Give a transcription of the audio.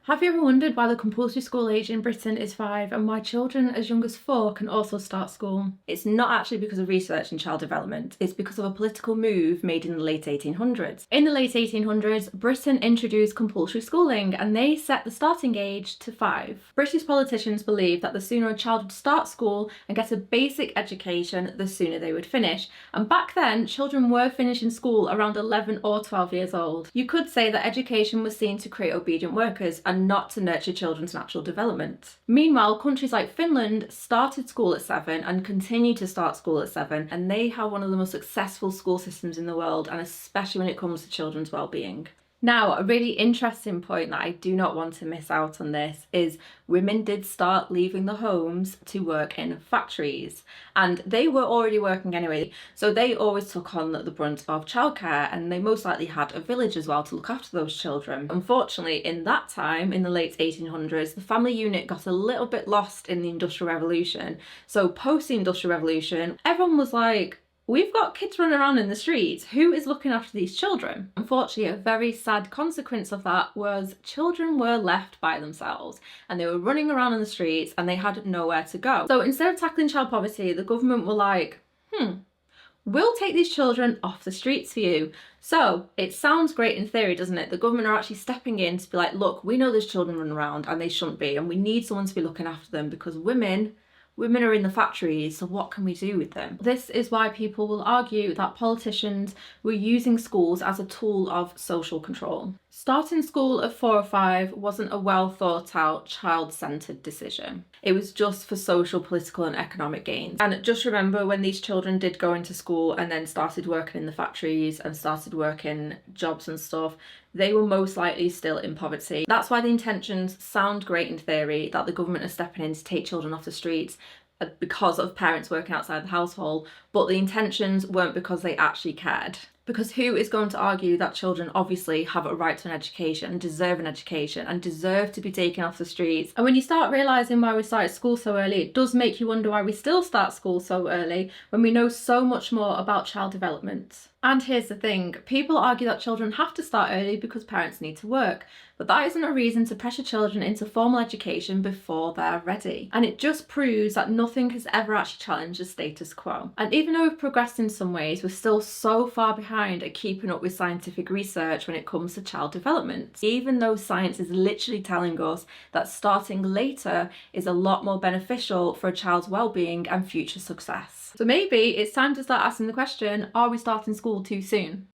Have you ever wondered why the compulsory school age in Britain is 5 and why children as young as 4 can also start school? It's not actually because of research in child development, it's because of a political move made in the late 1800s. In the late 1800s, Britain introduced compulsory schooling and they set the starting age to 5. British politicians believed that the sooner a child would start school and get a basic education, the sooner they would finish. And back then, children were finishing school around 11 or 12 years old. You could say that education was seen to create obedient workers and not to nurture children's natural development. Meanwhile, countries like Finland started school at 7 and continue to start school at 7, and they have one of the most successful school systems in the world, and especially when it comes to children's well-being. Now, a really interesting point that I do not want to miss out on this is women did start leaving the homes to work in factories, and they were already working anyway, so they always took on the brunt of childcare, and they most likely had a village as well to look after those children. Unfortunately, in that time, in the late 1800s, the family unit got a little bit lost in the Industrial Revolution. So post the Industrial Revolution, everyone was like, we've got kids running around in the streets. Who is looking after these children? Unfortunately, a very sad consequence of that was children were left by themselves and they were running around in the streets and they had nowhere to go. So instead of tackling child poverty, the government were like, we'll take these children off the streets for you. So it sounds great in theory, doesn't it? The government are actually stepping in to be like, look, we know there's children running around and they shouldn't be, and we need someone to be looking after them because women are in the factories, so what can we do with them? This is why people will argue that politicians were using schools as a tool of social control. Starting school at 4 or 5 wasn't a well thought out, child-centred decision. It was just for social, political and economic gains. And just remember, when these children did go into school and then started working in the factories and started working jobs and stuff, they were most likely still in poverty. That's why the intentions sound great in theory, that the government are stepping in to take children off the streets because of parents working outside the household, but the intentions weren't because they actually cared. Because who is going to argue that children obviously have a right to an education, deserve to be taken off the streets? And when you start realising why we started school so early, it does make you wonder why we still start school so early when we know so much more about child development. And here's the thing, people argue that children have to start early because parents need to work, but that isn't a reason to pressure children into formal education before they're ready. And it just proves that nothing has ever actually challenged the status quo. And even though we've progressed in some ways, we're still so far behind at keeping up with scientific research when it comes to child development. Even though science is literally telling us that starting later is a lot more beneficial for a child's well-being and future success. So maybe it's time to start asking the question, are we starting school too soon?